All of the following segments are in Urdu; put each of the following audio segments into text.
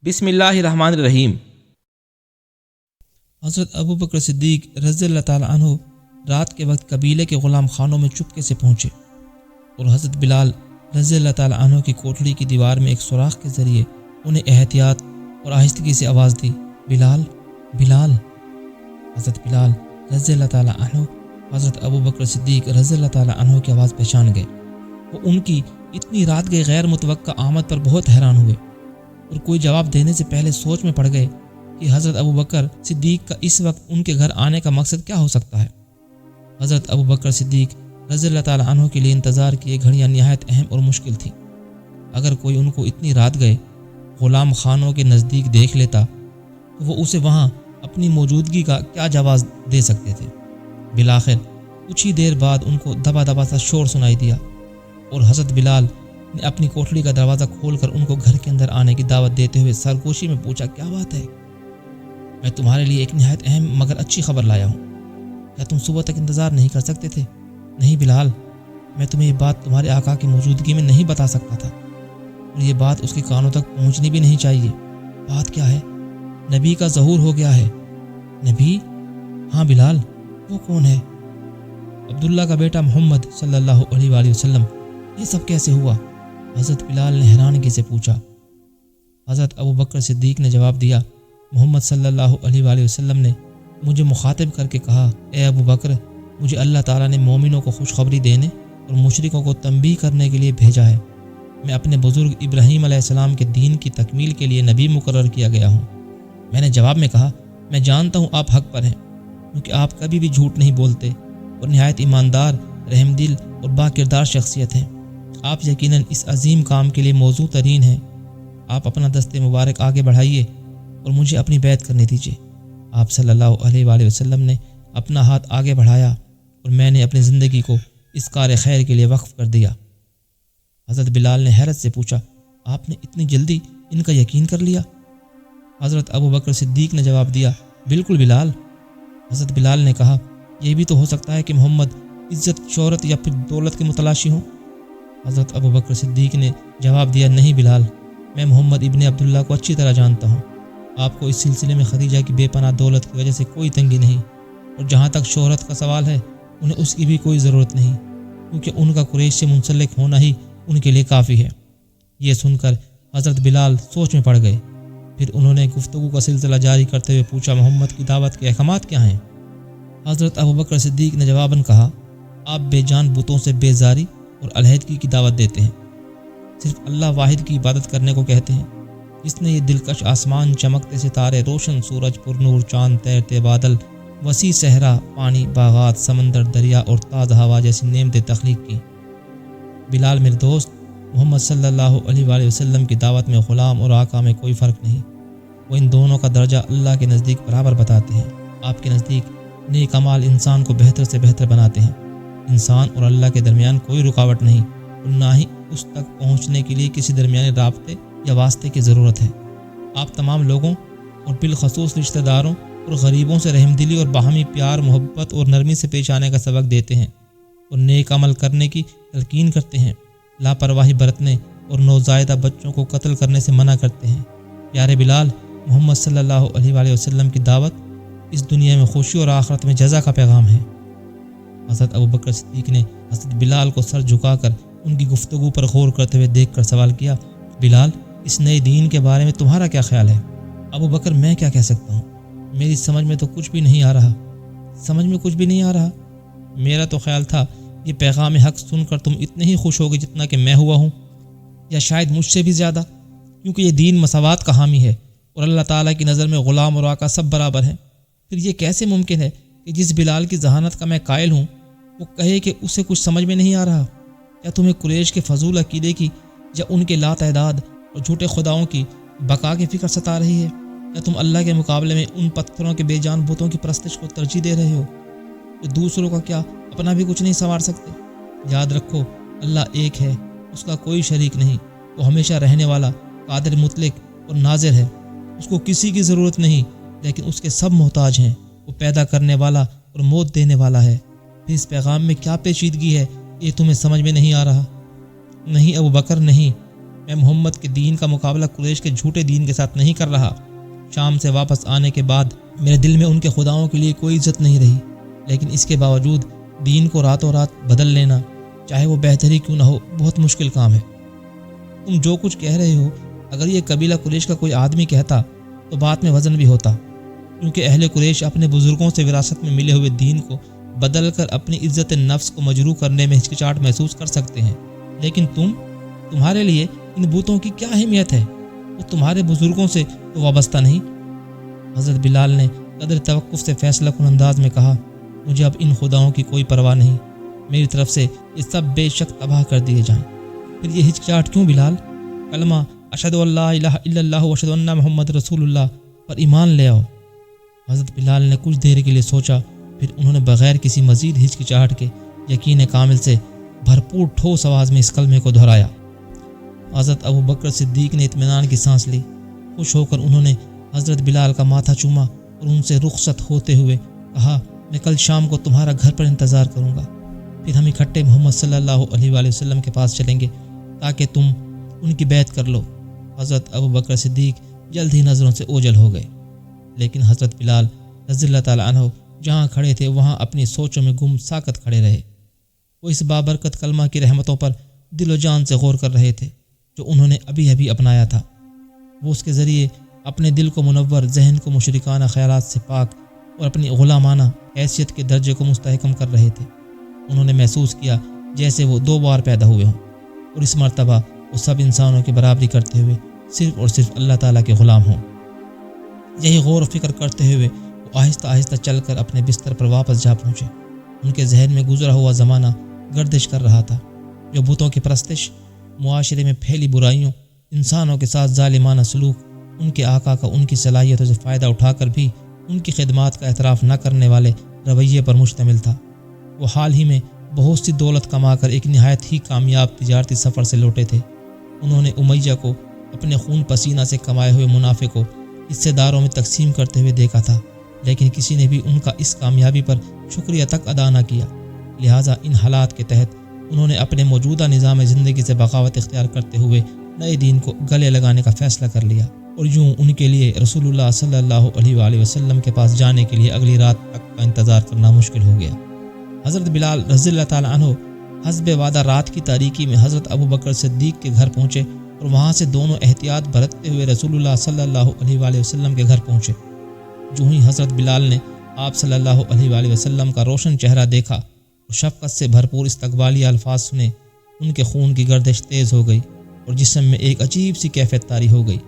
بسم اللہ الرحمن الرحیم۔ حضرت ابو بکر صدیق رضی اللہ تعالیٰ عنہ رات کے وقت قبیلے کے غلام خانوں میں چپکے سے پہنچے اور حضرت بلال رضی اللہ تعالیٰ عنہ کی کوٹڑی کی دیوار میں ایک سوراخ کے ذریعے انہیں احتیاط اور آہستگی سے آواز دی، بلال بلال۔ حضرت بلال رضی اللہ تعالیٰ عنہ حضرت ابو بکر صدیق رضی اللہ تعالیٰ عنہ کی آواز پہچان گئے۔ وہ ان کی اتنی رات گئے غیر متوقع آمد پر بہت حیران ہوئے اور کوئی جواب دینے سے پہلے سوچ میں پڑ گئے کہ حضرت ابو بکر صدیق کا اس وقت ان کے گھر آنے کا مقصد کیا ہو سکتا ہے۔ حضرت ابو بکر صدیق رضی اللہ تعالیٰ عنہ کے لیے انتظار کی یہ گھڑیاں نہایت اہم اور مشکل تھیں۔ اگر کوئی ان کو اتنی رات گئے غلام خانوں کے نزدیک دیکھ لیتا تو وہ اسے وہاں اپنی موجودگی کا کیا جواز دے سکتے تھے۔ بالآخر کچھ ہی دیر بعد ان کو دبا دبا سا شور سنائی دیا اور حضرت بلال نے اپنی کوٹڑی کا دروازہ کھول کر ان کو گھر کے اندر آنے کی دعوت دیتے ہوئے سرگوشی میں پوچھا، کیا بات ہے؟ میں تمہارے لیے ایک نہایت اہم مگر اچھی خبر لایا ہوں۔ کیا تم صبح تک انتظار نہیں کر سکتے تھے؟ نہیں بلال، میں تمہیں یہ بات تمہارے آقا کی موجودگی میں نہیں بتا سکتا تھا اور یہ بات اس کے کانوں تک پہنچنی بھی نہیں چاہیے۔ بات کیا ہے؟ نبی کا ظہور ہو گیا ہے۔ نبی؟ ہاں بلال، وہ کون ہے؟ عبداللہ کا بیٹا محمد صلی اللہ علیہ وآلہ وسلم۔ یہ سب کیسے ہوا؟ حضرت بلال نے حیرانگی سے پوچھا۔ حضرت ابو بکر صدیق نے جواب دیا، محمد صلی اللہ علیہ وآلہ وسلم نے مجھے مخاطب کر کے کہا، اے ابو بکر، مجھے اللہ تعالیٰ نے مومنوں کو خوشخبری دینے اور مشرکوں کو تنبیہ کرنے کے لیے بھیجا ہے۔ میں اپنے بزرگ ابراہیم علیہ السلام کے دین کی تکمیل کے لیے نبی مقرر کیا گیا ہوں۔ میں نے جواب میں کہا، میں جانتا ہوں آپ حق پر ہیں، کیونکہ آپ کبھی بھی جھوٹ نہیں بولتے اور نہایت ایماندار، رحم دل اور با کردار شخصیت ہیں۔ آپ یقیناً اس عظیم کام کے لیے موزوں ترین ہیں۔ آپ اپنا دست مبارک آگے بڑھائیے اور مجھے اپنی بیعت کرنے دیجیے۔ آپ صلی اللہ علیہ وآلہ وسلم نے اپنا ہاتھ آگے بڑھایا اور میں نے اپنی زندگی کو اس کار خیر کے لیے وقف کر دیا۔ حضرت بلال نے حیرت سے پوچھا، آپ نے اتنی جلدی ان کا یقین کر لیا؟ حضرت ابو بکر صدیق نے جواب دیا، بالکل بلال۔ حضرت بلال نے کہا، یہ بھی تو ہو سکتا ہے کہ محمد عزت، شہرت یا پھر دولت کے متلاشی ہوں؟ حضرت ابو بکر صدیق نے جواب دیا، نہیں بلال، میں محمد ابن عبداللہ کو اچھی طرح جانتا ہوں۔ آپ کو اس سلسلے میں خدیجہ کی بے پناہ دولت کی وجہ سے کوئی تنگی نہیں، اور جہاں تک شہرت کا سوال ہے انہیں اس کی بھی کوئی ضرورت نہیں، کیونکہ ان کا قریش سے منسلک ہونا ہی ان کے لیے کافی ہے۔ یہ سن کر حضرت بلال سوچ میں پڑ گئے۔ پھر انہوں نے گفتگو کا سلسلہ جاری کرتے ہوئے پوچھا، محمد کی دعوت کے احکامات کیا ہیں؟ حضرت ابو بکر صدیق نے جواباً کہا، آپ بے جان بتوں سے بیزاری اور علیحدگی کی دعوت دیتے ہیں، صرف اللہ واحد کی عبادت کرنے کو کہتے ہیں، جس نے یہ دلکش آسمان، چمکتے ستارے، روشن سورج، پر نور چاند، تیرتے بادل، وسیع صحرا، پانی، باغات، سمندر، دریا اور تازہ ہوا جیسی نعمتیں تخلیق کی۔ بلال میرے دوست، محمد صلی اللہ علیہ وآلہ وسلم کی دعوت میں غلام اور آقا میں کوئی فرق نہیں، وہ ان دونوں کا درجہ اللہ کے نزدیک برابر بتاتے ہیں۔ آپ کے نزدیک نیک اعمال انسان کو بہتر سے بہتر بناتے ہیں۔ انسان اور اللہ کے درمیان کوئی رکاوٹ نہیں اور نہ ہی اس تک پہنچنے کے لیے کسی درمیانی رابطے یا واسطے کی ضرورت ہے۔ آپ تمام لوگوں اور بالخصوص رشتہ داروں اور غریبوں سے رحم دلی اور باہمی پیار، محبت اور نرمی سے پیش آنے کا سبق دیتے ہیں اور نیک عمل کرنے کی تلقین کرتے ہیں، لاپرواہی برتنے اور نوزائیدہ بچوں کو قتل کرنے سے منع کرتے ہیں۔ پیارے بلال، محمد صلی اللہ علیہ وآلہ وسلم کی دعوت اس دنیا میں خوشی اور آخرت میں جزا کا پیغام ہے۔ حضرت ابو بکر صدیق نے حضرت بلال کو سر جھکا کر ان کی گفتگو پر غور کرتے ہوئے دیکھ کر سوال کیا، بلال، اس نئے دین کے بارے میں تمہارا کیا خیال ہے؟ ابو بکر، میں کیا کہہ سکتا ہوں؟ میری سمجھ میں تو کچھ بھی نہیں آ رہا۔ میرا تو خیال تھا یہ پیغام حق سن کر تم اتنے ہی خوش ہوگے جتنا کہ میں ہوا ہوں، یا شاید مجھ سے بھی زیادہ، کیونکہ یہ دین مساوات کا حامی ہے اور اللہ تعالیٰ کی نظر میں غلام اور آقا سب برابر ہیں۔ پھر یہ کیسے ممکن ہے کہ جس بلال کی ذہانت کا میں قائل ہوں وہ کہے کہ اسے کچھ سمجھ میں نہیں آ رہا؟ کیا تمہیں قریش کے فضول عقیدے کی یا ان کے لا تعداد اور جھوٹے خداؤں کی بقا کی فکر ستا رہی ہے، یا تم اللہ کے مقابلے میں ان پتھروں کے بے جان بتوں کی پرستش کو ترجیح دے رہے ہو جو دوسروں کا کیا اپنا بھی کچھ نہیں سنوار سکتے؟ یاد رکھو، اللہ ایک ہے، اس کا کوئی شریک نہیں، وہ ہمیشہ رہنے والا، قادر مطلق اور ناظر ہے، اس کو کسی کی ضرورت نہیں، لیکن اس کے سب محتاج ہیں۔ وہ پیدا کرنے والا اور موت دینے والا ہے۔ پھر اس پیغام میں کیا پیچیدگی ہے یہ تمہیں سمجھ میں نہیں آ رہا؟ نہیں ابو بکر، نہیں، میں محمد کے دین کا مقابلہ قریش کے جھوٹے دین کے ساتھ نہیں کر رہا۔ شام سے واپس آنے کے بعد میرے دل میں ان کے خداؤں کے لیے کوئی عزت نہیں رہی، لیکن اس کے باوجود دین کو راتوں رات بدل لینا، چاہے وہ بہتری کیوں نہ ہو، بہت مشکل کام ہے۔ تم جو کچھ کہہ رہے ہو، اگر یہ قبیلہ قریش کا کوئی آدمی کہتا تو بات میں وزن بھی ہوتا، کیونکہ اہل قریش اپنے بزرگوں سے وراثت میں ملے ہوئے دین کو بدل کر اپنی عزت نفس کو مجروح کرنے میں ہچکچاہٹ محسوس کر سکتے ہیں، لیکن تمہارے لیے ان بتوں کی کیا اہمیت ہے؟ وہ تمہارے بزرگوں سے تو وابستہ نہیں۔ حضرت بلال نے قدر توقف سے فیصلہ کن انداز میں کہا، مجھے اب ان خداؤں کی کوئی پرواہ نہیں، میری طرف سے یہ سب بے شک تباہ کر دیے جائیں۔ پھر یہ ہچکچاہٹ کیوں بلال؟ کلمہ اشہد ان لا الہ الا اللہ و اشہد ان محمد رسول اللہ پر ایمان لے آؤ۔ حضرت بلال نے کچھ دیر کے لیے سوچا، پھر انہوں نے بغیر کسی مزید ہچکچاہٹ کے یقین کامل سے بھرپور ٹھوس آواز میں اس کلمے کو دہرایا۔ حضرت ابو بکر صدیق نے اطمینان کی سانس لی۔ خوش ہو کر انہوں نے حضرت بلال کا ماتھا چوما اور ان سے رخصت ہوتے ہوئے کہا، میں کل شام کو تمہارا گھر پر انتظار کروں گا، پھر ہم اکٹھے محمد صلی اللہ علیہ وآلہ وسلم کے پاس چلیں گے تاکہ تم ان کی بیعت کر لو۔ حضرت ابو بکر صدیق جلد ہی نظروں سے اوجھل ہو گئے، لیکن حضرت بلال رضی اللہ تعالیٰ عنہ جہاں کھڑے تھے وہاں اپنی سوچوں میں گم ساکت کھڑے رہے۔ وہ اس بابرکت کلمہ کی رحمتوں پر دل و جان سے غور کر رہے تھے جو انہوں نے ابھی اپنایا تھا۔ وہ اس کے ذریعے اپنے دل کو منور، ذہن کو مشرکانہ خیالات سے پاک اور اپنی غلامانہ حیثیت کے درجے کو مستحکم کر رہے تھے۔ انہوں نے محسوس کیا جیسے وہ 2 بار پیدا ہوئے ہوں، اور اس مرتبہ وہ سب انسانوں کی برابری کرتے ہوئے صرف اور صرف اللہ تعالیٰ کے غلام ہوں۔ یہی غور و فکر کرتے ہوئے وہ آہستہ آہستہ چل کر اپنے بستر پر واپس جا پہنچے۔ ان کے ذہن میں گزرا ہوا زمانہ گردش کر رہا تھا، جو بتوں کی پرستش، معاشرے میں پھیلی برائیوں، انسانوں کے ساتھ ظالمانہ سلوک، ان کے آقا کا ان کی صلاحیتوں سے فائدہ اٹھا کر بھی ان کی خدمات کا اعتراف نہ کرنے والے رویے پر مشتمل تھا۔ وہ حال ہی میں بہت سی دولت کما کر ایک نہایت ہی کامیاب تجارتی سفر سے لوٹے تھے۔ انہوں نے امیہ کو اپنے خون پسینہ سے کمائے ہوئے منافع کو حصے داروں میں تقسیم کرتے ہوئے دیکھا تھا، لیکن کسی نے بھی ان کا اس کامیابی پر شکریہ تک ادا نہ کیا۔ لہٰذا ان حالات کے تحت انہوں نے اپنے موجودہ نظام زندگی سے بغاوت اختیار کرتے ہوئے نئے دین کو گلے لگانے کا فیصلہ کر لیا، اور یوں ان کے لیے رسول اللہ صلی اللہ علیہ وآلہ وسلم کے پاس جانے کے لیے اگلی رات تک کا انتظار کرنا مشکل ہو گیا۔ حضرت بلال رضی اللہ تعالیٰ عنہ حسب وعدہ رات کی تاریکی میں حضرت ابو بکر صدیق کے گھر پہنچے، اور وہاں سے دونوں احتیاط برتتے ہوئے رسول اللہ صلی اللہ علیہ وآلہ وسلم کے گھر پہنچے۔ جو ہی حضرت بلال نے آپ صلی اللہ علیہ وآلہ وسلم کا روشن چہرہ دیکھا اور شفقت سے بھرپور استقبالیہ الفاظ سنے، ان کے خون کی گردش تیز ہو گئی اور جسم میں ایک عجیب سی کیفیت طاری ہو گئی،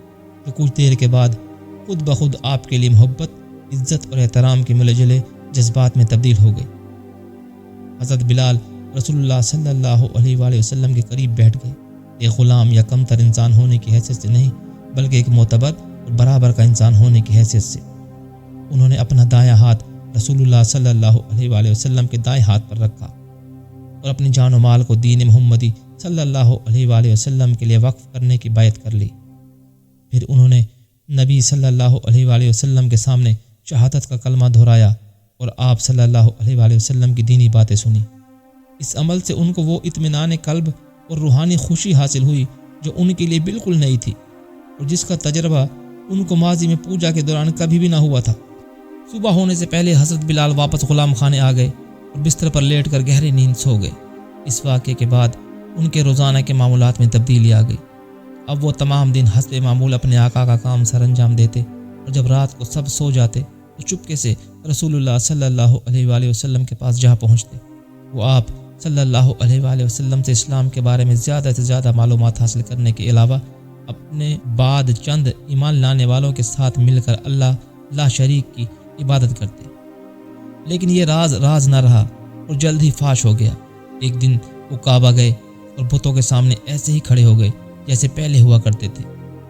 جو کچھ دیر کے بعد خود بخود آپ کے لیے محبت، عزت اور احترام کے ملے جلے جذبات میں تبدیل ہو گئی۔ حضرت بلال رسول اللہ صلی اللہ علیہ وآلہ وسلم کے قریب بیٹھ گئے، ایک غلام یا کم تر انسان ہونے کی حیثیت سے نہیں، بلکہ ایک معتبر اور برابر کا انسان ہونے کی حیثیت سے۔ انہوں نے اپنا دایاں ہاتھ رسول اللہ صلی اللہ علیہ وآلہ وسلم کے دائیں ہاتھ پر رکھا اور اپنی جان و مال کو دین محمدی صلی اللہ علیہ وآلہ وسلم کے لیے وقف کرنے کی بیعت کر لی۔ پھر انہوں نے نبی صلی اللہ علیہ وآلہ وسلم کے سامنے شہادت کا کلمہ دہرایا اور آپ صلی اللہ علیہ وآلہ وسلم کی دینی باتیں سنی۔ اس عمل سے ان کو وہ اطمینان قلب اور روحانی خوشی حاصل ہوئی جو ان کے لیے بالکل نئی تھی، اور جس کا تجربہ ان کو ماضی میں پوجا کے دوران کبھی بھی نہ ہوا تھا۔ صبح ہونے سے پہلے حضرت بلال واپس غلام خانے آ گئے اور بستر پر لیٹ کر گہری نیند سو گئے۔ اس واقعے کے بعد ان کے روزانہ کے معمولات میں تبدیلی آ گئی۔ اب وہ تمام دن حسب معمول اپنے آقا کا کام سر انجام دیتے، اور جب رات کو سب سو جاتے تو چپکے سے رسول اللہ صلی اللہ علیہ وآلہ وسلم کے پاس جا پہنچتے۔ وہ آپ صلی اللہ علیہ وآلہ وسلم سے اسلام کے بارے میں زیادہ سے زیادہ معلومات حاصل کرنے کے علاوہ اپنے بعد چند ایمان لانے والوں کے ساتھ مل کر اللہ لا شریک کی عبادت کرتے۔ لیکن یہ راز نہ رہا اور جلد ہی فاش ہو گیا۔ ایک دن وہ کعبہ گئے اور بتوں کے سامنے ایسے ہی کھڑے ہو گئے جیسے پہلے ہوا کرتے تھے۔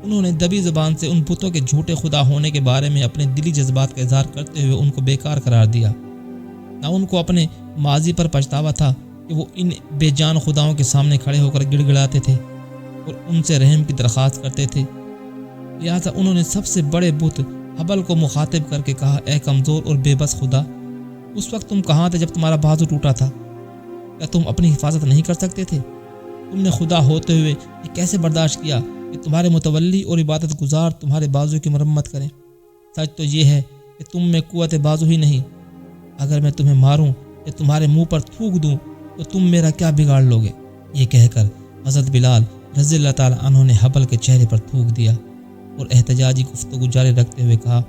انہوں نے دبی زبان سے ان بتوں کے جھوٹے خدا ہونے کے بارے میں اپنے دلی جذبات کا اظہار کرتے ہوئے ان کو بیکار قرار دیا۔ نہ ان کو اپنے ماضی پر پچھتاوا تھا کہ وہ ان بے جان خداؤں کے سامنے کھڑے ہو کر گڑ گڑاتے تھے اور ان سے رحم کی درخواست کرتے تھے۔ لہٰذا انہوں نے سب سے بڑے بت حبل کو مخاطب کر کے کہا، اے کمزور اور بے بس خدا، اس وقت تم کہاں تھے جب تمہارا بازو ٹوٹا تھا؟ کیا تم اپنی حفاظت نہیں کر سکتے تھے؟ تم نے خدا ہوتے ہوئے یہ کیسے برداشت کیا کہ تمہارے متولی اور عبادت گزار تمہارے بازو کی مرمت کریں؟ سچ تو یہ ہے کہ تم میں قوت بازو ہی نہیں۔ اگر میں تمہیں ماروں یا تمہارے منہ پر تھوک دوں تو تم میرا کیا بگاڑ لوگے؟ یہ کہہ کر حضرت بلال رضی اللہ تعالیٰ عنہ نے حبل کے چہرے پر تھوک دیا اور احتجاجی گفتگو جاری رکھتے ہوئے کہا،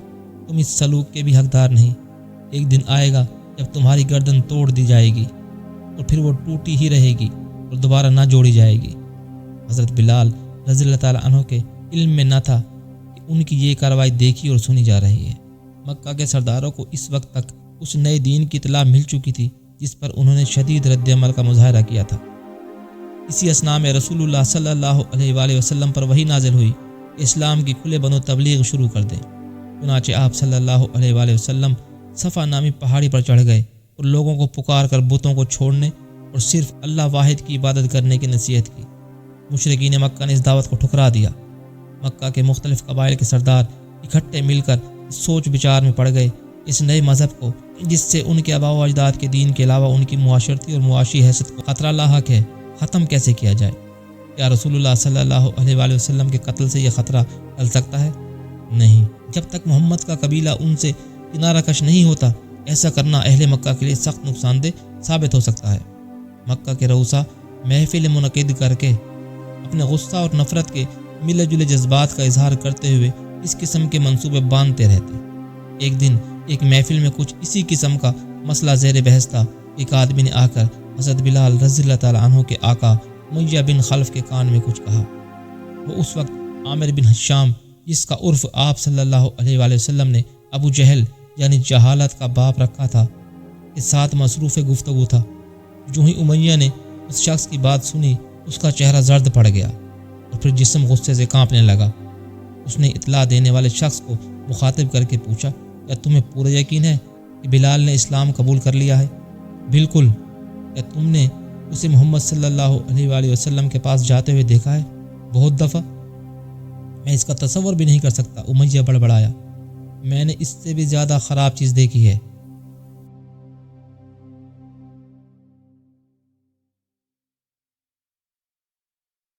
تم اس سلوک کے بھی حقدار نہیں۔ ایک دن آئے گا جب تمہاری گردن توڑ دی جائے گی اور پھر وہ ٹوٹی ہی رہے گی اور دوبارہ نہ جوڑی جائے گی۔ حضرت بلال رضی اللہ تعالیٰ عنہ کے علم میں نہ تھا کہ ان کی یہ کارروائی دیکھی اور سنی جا رہی ہے۔ مکہ کے سرداروں کو اس وقت تک اس نئے دین کی اطلاع مل چکی تھی جس پر انہوں نے شدید رد عمل کا مظاہرہ کیا تھا۔ اسی اثناء میں رسول اللہ صلی اللہ علیہ وآلہ وسلم پر وحی نازل ہوئی کہ اسلام کی کھلے بنو تبلیغ شروع کر دیں۔ چنانچہ آپ صلی اللہ علیہ وآلہ وسلم صفا نامی پہاڑی پر چڑھ گئے اور لوگوں کو پکار کر بتوں کو چھوڑنے اور صرف اللہ واحد کی عبادت کرنے کی نصیحت کی۔ مشرکین مکہ نے اس دعوت کو ٹھکرا دیا۔ مکہ کے مختلف قبائل کے سردار اکٹھے مل کر سوچ بچار میں پڑ گئے اس نئے مذہب کو جس سے ان کے آباء و اجداد کے دین کے علاوہ ان کی معاشرتی اور معاشی حیثیت کو خطرہ لاحق ہے، ختم کیسے کیا جائے؟ کیا رسول اللہ صلی اللہ علیہ وآلہ وسلم کے قتل سے یہ خطرہ ٹل سکتا ہے؟ نہیں۔ جب تک محمد کا قبیلہ ان سے کنارہ کش نہیں ہوتا، ایسا کرنا اہل مکہ کے لیے سخت نقصان دہ ثابت ہو سکتا ہے۔ مکہ کے رؤسا محفل منعقد کر کے اپنے غصہ اور نفرت کے ملے جلے جذبات کا اظہار کرتے ہوئے اس قسم کے منصوبے باندھتے رہتے۔ ایک دن ایک محفل میں کچھ اسی قسم کا مسئلہ زیر بحث تھا۔ ایک آدمی نے آ کر حضرت بلال رضی اللہ تعالیٰ عنہ کے آقا امیہ بن خلف کے کان میں کچھ کہا۔ وہ اس وقت عامر بن حشام، جس کا عرف آپ صلی اللہ علیہ وآلہ وسلم نے ابو جہل یعنی جہالت کا باپ رکھا تھا، کے ساتھ مصروف گفتگو تھا۔ جو ہی امیہ نے اس شخص کی بات سنی، اس کا چہرہ زرد پڑ گیا اور پھر جسم غصے سے کانپنے لگا۔ اس نے اطلاع دینے والے شخص کو مخاطب کر کے پوچھا، کیا تمہیں پورا یقین ہے کہ بلال نے اسلام قبول کر لیا ہے؟ بالکل۔ کیا تم نے اسے محمد صلی اللہ علیہ وآلہ وسلم کے پاس جاتے ہوئے دیکھا ہے؟ بہت دفعہ۔ میں اس کا تصور بھی نہیں کر سکتا، امیہ بڑبڑایا۔ میں نے اس سے بھی زیادہ خراب چیز دیکھی ہے۔